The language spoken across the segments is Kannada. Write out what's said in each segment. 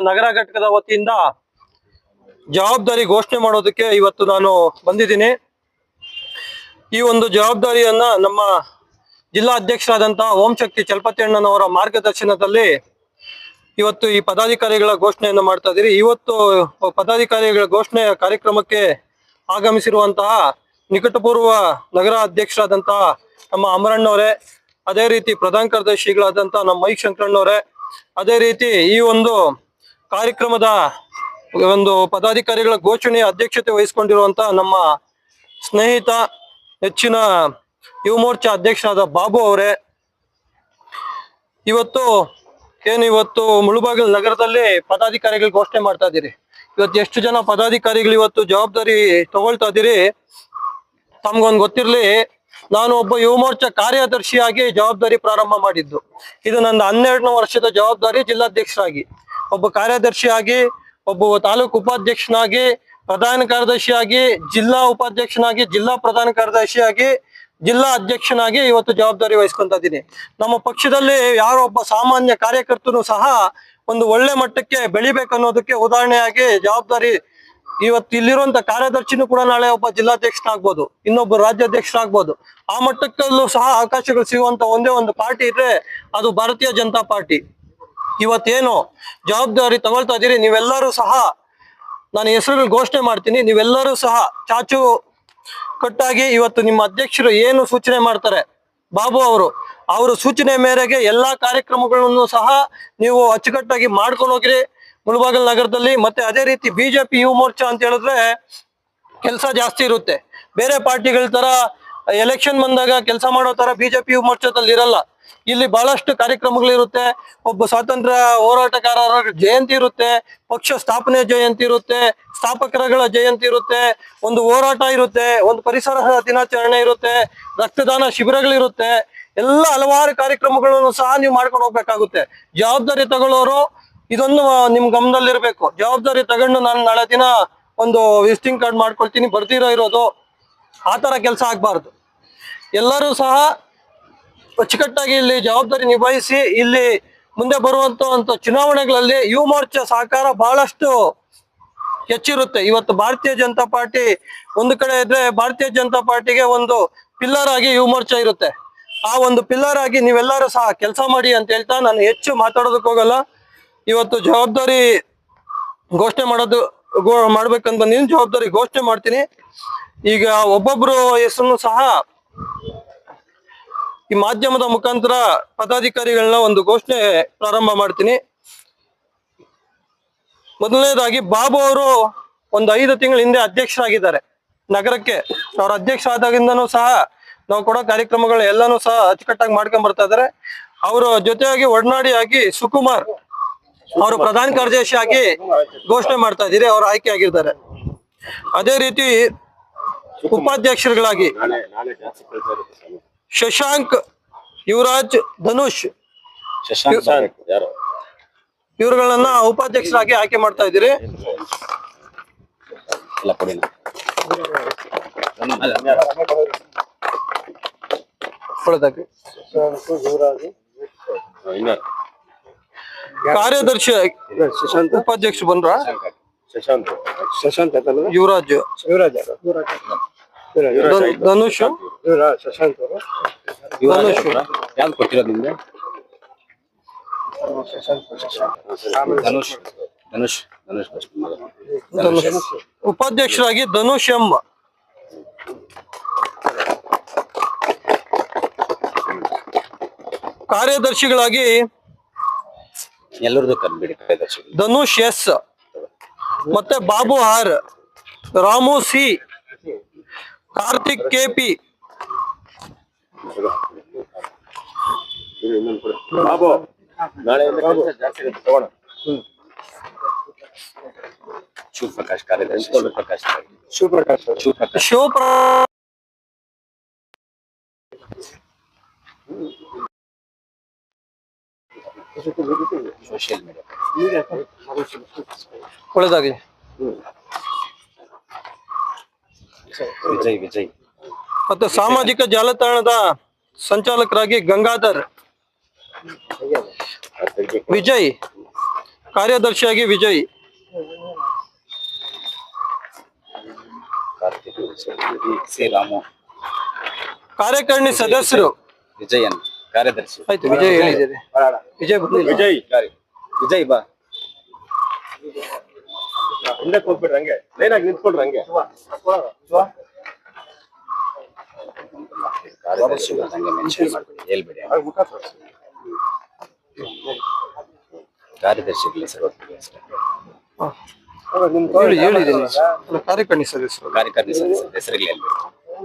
ನಗರ ಘಟಕದ ವತಿಯಿಂದ ಜವಾಬ್ದಾರಿ ಘೋಷಣೆ ಮಾಡೋದಕ್ಕೆ ಇವತ್ತು ನಾನು ಬಂದಿದ್ದೀನಿ. ಈ ಒಂದು ಜವಾಬ್ದಾರಿಯನ್ನ ನಮ್ಮ ಜಿಲ್ಲಾ ಅಧ್ಯಕ್ಷರಾದಂತಹ ಓಂಶಕ್ತಿ ಚಲಪತಿ ಅಣ್ಣನವರ ಮಾರ್ಗದರ್ಶನದಲ್ಲಿ ಇವತ್ತು ಈ ಪದಾಧಿಕಾರಿಗಳ ಘೋಷಣೆಯನ್ನು ಮಾಡ್ತಾ ಇದ್ದೀರಿ. ಇವತ್ತು ಪದಾಧಿಕಾರಿಗಳ ಘೋಷಣೆ ಕಾರ್ಯಕ್ರಮಕ್ಕೆ ಆಗಮಿಸಿರುವಂತಹ ನಿಕಟಪೂರ್ವ ನಗರ ಅಧ್ಯಕ್ಷರಾದಂತಹ ನಮ್ಮ ಅಮರಣ್ಣವರೇ, ಅದೇ ರೀತಿ ಪ್ರಧಾನ ಕಾರ್ಯದರ್ಶಿಗಳಾದಂತಹ ನಮ್ಮ ಮೈಕ್ ಶಂಕರಣ್ಣವರೇ, ಅದೇ ರೀತಿ ಈ ಒಂದು ಕಾರ್ಯಕ್ರಮದ ಒಂದು ಪದಾಧಿಕಾರಿಗಳ ಘೋಷಣೆಯ ಅಧ್ಯಕ್ಷತೆ ವಹಿಸಿಕೊಂಡಿರುವಂತಹ ನಮ್ಮ ಸ್ನೇಹಿತ ಹೆಚ್ಚಿನ ಯುವ ಮೋರ್ಚಾ ಅಧ್ಯಕ್ಷರಾದ ಬಾಬು ಅವರೇ, ಇವತ್ತು ಮುಳುಬಾಗಿಲು ನಗರದಲ್ಲಿ ಪದಾಧಿಕಾರಿಗಳು ಘೋಷಣೆ ಮಾಡ್ತಾ ಇದ್ದೀರಿ. ಇವತ್ತು ಎಷ್ಟು ಜನ ಪದಾಧಿಕಾರಿಗಳು ಇವತ್ತು ಜವಾಬ್ದಾರಿ ತಗೊಳ್ತಾ ಇದ್ದೀರಿ ತಮ್ಗೊಂದು ಗೊತ್ತಿರ್ಲಿ. ನಾನು ಒಬ್ಬ ಯುವ ಮೋರ್ಚಾ ಕಾರ್ಯದರ್ಶಿಯಾಗಿ ಜವಾಬ್ದಾರಿ ಪ್ರಾರಂಭ ಮಾಡಿದ್ದು. ಇದು ನನ್ನ 12ನೇ ವರ್ಷದ ಜವಾಬ್ದಾರಿ. ಜಿಲ್ಲಾಧ್ಯಕ್ಷರಾಗಿ, ಒಬ್ಬ ಕಾರ್ಯದರ್ಶಿಯಾಗಿ, ಒಬ್ಬ ತಾಲೂಕು ಉಪಾಧ್ಯಕ್ಷನಾಗಿ, ಪ್ರಧಾನ ಕಾರ್ಯದರ್ಶಿಯಾಗಿ, ಜಿಲ್ಲಾ ಉಪಾಧ್ಯಕ್ಷನಾಗಿ, ಜಿಲ್ಲಾ ಪ್ರಧಾನ ಕಾರ್ಯದರ್ಶಿಯಾಗಿ, ಜಿಲ್ಲಾ ಅಧ್ಯಕ್ಷನಾಗಿ ಇವತ್ತು ಜವಾಬ್ದಾರಿ ವಹಿಸ್ಕೊಂತ ಇದ್ದೀನಿ. ನಮ್ಮ ಪಕ್ಷದಲ್ಲಿ ಯಾರೋ ಒಬ್ಬ ಸಾಮಾನ್ಯ ಕಾರ್ಯಕರ್ತನು ಸಹ ಒಂದು ಒಳ್ಳೆ ಮಟ್ಟಕ್ಕೆ ಬೆಳಿಬೇಕನ್ನೋದಕ್ಕೆ ಉದಾಹರಣೆಯಾಗಿ ಜವಾಬ್ದಾರಿ ಇವತ್ತು ಇಲ್ಲಿರುವಂತ ಕಾರ್ಯದರ್ಶಿನೂ ಕೂಡ ನಾಳೆ ಒಬ್ಬ ಜಿಲ್ಲಾಧ್ಯಕ್ಷನಾಗ್ಬೋದು, ಇನ್ನೊಬ್ಬ ರಾಜ್ಯಾಧ್ಯಕ್ಷರಾಗ್ಬೋದು. ಆ ಮಟ್ಟಕ್ಕಲ್ಲೂ ಸಹ ಅವಕಾಶಗಳು ಸಿಗುವಂತ ಒಂದೇ ಒಂದು ಪಾರ್ಟಿ ಇದ್ರೆ ಅದು ಭಾರತೀಯ ಜನತಾ ಪಾರ್ಟಿ. ಇವತ್ತೇನು ಜವಾಬ್ದಾರಿ ತಗೊಳ್ತಾ ಇದ್ದೀರಿ ನೀವೆಲ್ಲರೂ ಸಹ, ನಾನು ಹೆಸರುಗಳು ಘೋಷಣೆ ಮಾಡ್ತೀನಿ, ನೀವೆಲ್ಲರೂ ಸಹ ಚಾಚು ಕಟ್ಟಾಗಿ ಇವತ್ತು ನಿಮ್ಮ ಅಧ್ಯಕ್ಷರು ಏನು ಸೂಚನೆ ಮಾಡ್ತಾರೆ ಬಾಬು ಅವರು ಸೂಚನೆ ಮೇರೆಗೆ ಎಲ್ಲಾ ಕಾರ್ಯಕ್ರಮಗಳನ್ನು ಸಹ ನೀವು ಅಚ್ಚುಕಟ್ಟಾಗಿ ಮಾಡ್ಕೊಂಡು ಹೋಗ್ರಿ ಮುಳಬಾಗಿಲು ನಗರದಲ್ಲಿ. ಮತ್ತೆ ಅದೇ ರೀತಿ ಬಿಜೆಪಿ ಯುವ ಮೋರ್ಚಾ ಅಂತ ಹೇಳಿದ್ರೆ ಕೆಲಸ ಜಾಸ್ತಿ ಇರುತ್ತೆ. ಬೇರೆ ಪಾರ್ಟಿಗಳ ತರ ಎಲೆಕ್ಷನ್ ಬಂದಾಗ ಕೆಲಸ ಮಾಡೋ ತರ ಬಿಜೆಪಿ ಯುವ ಮೋರ್ಚಾದಲ್ಲಿ ಇರಲ್ಲ. ಇಲ್ಲಿ ಬಹಳಷ್ಟು ಕಾರ್ಯಕ್ರಮಗಳಿರುತ್ತೆ. ಒಬ್ಬ ಸ್ವಾತಂತ್ರ್ಯ ಹೋರಾಟಗಾರರ ಜಯಂತಿ ಇರುತ್ತೆ, ಪಕ್ಷ ಸ್ಥಾಪನೆ ಜಯಂತಿ ಇರುತ್ತೆ, ಸ್ಥಾಪಕರುಗಳ ಜಯಂತಿ ಇರುತ್ತೆ, ಒಂದು ಹೋರಾಟ ಇರುತ್ತೆ, ಒಂದು ಪರಿಸರ ದಿನಾಚರಣೆ ಇರುತ್ತೆ, ರಕ್ತದಾನ ಶಿಬಿರಗಳಿರುತ್ತೆ. ಎಲ್ಲ ಹಲವಾರು ಕಾರ್ಯಕ್ರಮಗಳನ್ನು ಸಹ ನೀವು ಮಾಡ್ಕೊಂಡು ಹೋಗ್ಬೇಕಾಗುತ್ತೆ. ಜವಾಬ್ದಾರಿ ತಗೊಳ್ಳೋರು ಇದೊಂದು ನಿಮ್ ಗಮನದಲ್ಲಿರ್ಬೇಕು. ಜವಾಬ್ದಾರಿ ತಗೊಂಡು ನಾನು ನಾಳೆ ದಿನ ಒಂದು ವಿಸಿಟಿಂಗ್ ಕಾರ್ಡ್ ಮಾಡ್ಕೊಳ್ತೀನಿ ಬರ್ದಿರೋದು ಆ ತರ ಕೆಲಸ ಆಗ್ಬಾರ್ದು. ಎಲ್ಲರೂ ಸಹ ಅಚ್ಚುಕಟ್ಟಾಗಿ ಇಲ್ಲಿ ಜವಾಬ್ದಾರಿ ನಿಭಾಯಿಸಿ ಇಲ್ಲಿ ಮುಂದೆ ಬರುವಂತ ಚುನಾವಣೆಗಳಲ್ಲಿ ಯುವ ಮೋರ್ಚಾ ಸಹಕಾರ ಬಹಳಷ್ಟು ಹೆಚ್ಚಿರುತ್ತೆ. ಇವತ್ತು ಭಾರತೀಯ ಜನತಾ ಪಾರ್ಟಿ ಒಂದು ಕಡೆ ಇದ್ರೆ ಭಾರತೀಯ ಜನತಾ ಪಾರ್ಟಿಗೆ ಒಂದು ಪಿಲ್ಲರ್ ಆಗಿ ಯುವ ಮೋರ್ಚಾ ಇರುತ್ತೆ. ಆ ಒಂದು ಪಿಲ್ಲರ್ ಆಗಿ ನೀವೆಲ್ಲರೂ ಸಹ ಕೆಲಸ ಮಾಡಿ ಅಂತ ಹೇಳ್ತಾ ನಾನು ಹೆಚ್ಚು ಮಾತಾಡೋದಕ್ಕೆ ಹೋಗಲ್ಲ. ಇವತ್ತು ಜವಾಬ್ದಾರಿ ಘೋಷಣೆ ಮಾಡ್ಬೇಕಂತ ಬಂದಿದ್ದೀನಿ. ಜವಾಬ್ದಾರಿ ಘೋಷಣೆ ಮಾಡ್ತೀನಿ. ಈಗ ಒಬ್ಬೊಬ್ರು ಹೆಸರನ್ನು ಸಹ ಈ ಮಾಧ್ಯಮದ ಮುಖಾಂತರ ಪದಾಧಿಕಾರಿಗಳನ್ನ ಒಂದು ಘೋಷಣೆ ಪ್ರಾರಂಭ ಮಾಡ್ತೀನಿ. ಮೊದಲನೇದಾಗಿ ಬಾಬು ಅವರು ಒಂದು 5 ತಿಂಗಳ ಹಿಂದೆ ಅಧ್ಯಕ್ಷರಾಗಿದ್ದಾರೆ ನಗರಕ್ಕೆ. ಅವ್ರ ಅಧ್ಯಕ್ಷ ಆದಾಗಿಂದನೂ ಸಹ ನಾವು ಕೊಡೋ ಕಾರ್ಯಕ್ರಮಗಳು ಎಲ್ಲಾನು ಸಹ ಅಚ್ಚುಕಟ್ಟಾಗಿ ಮಾಡ್ಕೊಂಡ್ ಬರ್ತಾ ಇದಾರೆ. ಅವರ ಜೊತೆಯಾಗಿ ಒಡನಾಡಿಯಾಗಿ ಸುಕುಮಾರ್ ಅವರು ಪ್ರಧಾನ ಕಾರ್ಯದರ್ಶಿಯಾಗಿ ಘೋಷಣೆ ಮಾಡ್ತಾ ಇದ್ದೀರಿ, ಅವರು ಆಯ್ಕೆ ಆಗಿರ್ತಾರೆ. ಅದೇ ರೀತಿ ಉಪಾಧ್ಯಕ್ಷರುಗಳಾಗಿ ಶಶಾಂಕ್, ಯುವರಾಜ್, ಧನುಷ್ ಇವ್ರುಗಳನ್ನ ಉಪಾಧ್ಯಕ್ಷರಾಗಿ ಆಯ್ಕೆ ಮಾಡ್ತಾ ಇದ್ದೀರಿ. ಕಾರ್ಯದರ್ಶಿ ಉಪಾಧ್ಯಕ್ಷ ಬಂದ್ರ ಯುವರಾಜ್, ಧನುಷ್, ಯಾವ್ದು ಕೊಟ್ಟಿರೋದು ನಿಮ್ಗೆ? ಧನುಷ್ ಉಪಾಧ್ಯಕ್ಷರಾಗಿ ಧನುಷ್ ಎಂಬ. ಕಾರ್ಯದರ್ಶಿಗಳಾಗಿ ಎಲ್ಲರದ್ದು ಕರ್ಬಿಡಿ. ಧನುಷ್ ಎಸ್, ಮತ್ತೆ Babu R, Ramu C, Karthik KP, Shivaprakash ಕಾರ್ಯದರ್ಶಿ, ಶಿವಪ್ರಕಾಶ್ ಸೋಷಿಯಲ್ ಮೀಡಿಯಾ ಒಳ್ಳೆದಾಗ್ಲಿ. ವಿಜಯ್ ಮತ್ತು ಸಾಮಾಜಿಕ ಜಾಲತಾಣದ ಸಂಚಾಲಕರಾಗಿ ಗಂಗಾಧರ್, ವಿಜಯ್ ಕಾರ್ಯದರ್ಶಿಯಾಗಿ ವಿಜಯ್. ಕಾರ್ತಿಕ್ ಸಿ ರಾಮು. ಕಾರ್ಯಕಾರಿಣಿ ಸದಸ್ಯರು ವಿಜಯನ್ ಕಾರ್ಯದರ್ಶಿ. ಆಯ್ತು, ವಿಜಯ್ ಹೇಳಿದ್ದೀರಿ. ವಿಜಯ್ ಬಂದಿಲ್ಲ. ವಿಜಯ್ ಬಾ. ಹಿಂದೆ ಹೋಗ್ಬಿಡ್ರಿ, ಹಂಗೆ ಲೈನ್ ಆಗಿ ನಿಂತ್ಕೊಳ್ರಿ ಹಂಗೆ. ಕಾರ್ಯದರ್ಶಿ ಹಂಗೆ ಮೆನ್ಷನ್ ಮಾಡ್ಬಿಡಿ, ಹೇಳ್ಬೇಡಿ. ಕಾರ್ಯದರ್ಶಿಗಳ ಹೆಸರು ಗೊತ್ತಿದೆ ಅಷ್ಟೇ. ಹಾ. ಹೇಳಿದ್ದೀನಿ. ಅಲ್ಲ, ಕಾರ್ಯಕಾರಿಣಿ ಸದಸ್ಯರು. ಕಾರ್ಯಕಾರಿಣಿ ಸದಸ್ಯರ ಹೆಸರುಗಳು ಹೇಳ್ಬೇಕು.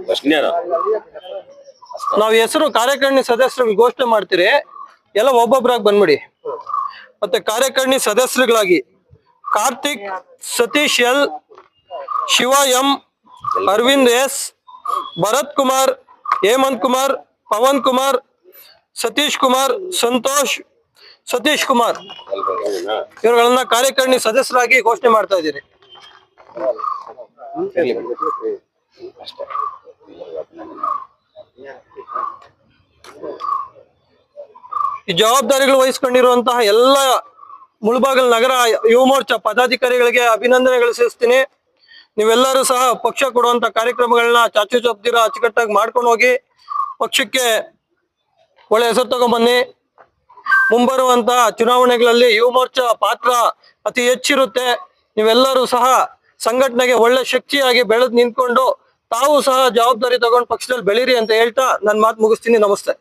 ಫಸ್ಟ್ ನಾವು ಹೆಸರು ಕಾರ್ಯಕಾರಿಣಿ ಸದಸ್ಯರುಗಳು ಘೋಷಣೆ ಮಾಡ್ತೀರಿ, ಎಲ್ಲ ಒಬ್ಬೊಬ್ಬರಾಗಿ ಬಂದ್ಬಿಡಿ. ಮತ್ತೆ ಕಾರ್ಯಕಾರಿಣಿ ಸದಸ್ಯರುಗಳಾಗಿ Karthik, Satish L, Shiva M, Arvind S, Bharat Kumar, Hemanth Kumar, Pavan Kumar, Satish Kumar, Santosh, Satish Kumar ಇವರುಗಳನ್ನ ಕಾರ್ಯಕಾರಿಣಿ ಸದಸ್ಯರಾಗಿ ಘೋಷಣೆ ಮಾಡ್ತಾ ಇದ್ದೀರಿ. ಅಷ್ಟೇ. ಈ ಜವಾಬ್ದಾರಿಗಳು ವಹಿಸ್ಕೊಂಡಿರುವಂತಹ ಎಲ್ಲ ಮುಳಬಾಗಿಲು ನಗರ ಯುವ ಮೋರ್ಚಾ ಪದಾಧಿಕಾರಿಗಳಿಗೆ ಅಭಿನಂದನೆಗಳು ಸಲ್ಲಿಸ್ತೀನಿ. ನೀವೆಲ್ಲರೂ ಸಹ ಪಕ್ಷ ಕೊಡುವಂತ ಕಾರ್ಯಕ್ರಮಗಳನ್ನ ಚಾಚು ಚಪ್ದಿರ ಅಚ್ಚುಕಟ್ಟಾಗಿ ಮಾಡ್ಕೊಂಡು ಹೋಗಿ ಪಕ್ಷಕ್ಕೆ ಒಳ್ಳೆ ಹೆಸರು ತಗೊಂಡ್ಬನ್ನಿ. ಮುಂಬರುವಂತಹ ಚುನಾವಣೆಗಳಲ್ಲಿ ಯುವ ಮೋರ್ಚಾ ಪಾತ್ರ ಅತಿ ಹೆಚ್ಚಿರುತ್ತೆ. ನೀವೆಲ್ಲರೂ ಸಹ ಸಂಘಟನೆಗೆ ಒಳ್ಳೆ ಶಕ್ತಿಯಾಗಿ ಬೆಳೆದು ನಿಂತ್ಕೊಂಡು ತಾವು ಸಹ ಜವಾಬ್ದಾರಿ ತಗೊಂಡು ಪಕ್ಷದಲ್ಲಿ ಬೆಳೀರಿ ಅಂತ ಹೇಳ್ತಾ ನನ್ನ ಮಾತು ಮುಗಿಸ್ತೀನಿ. ನಮಸ್ತೆ.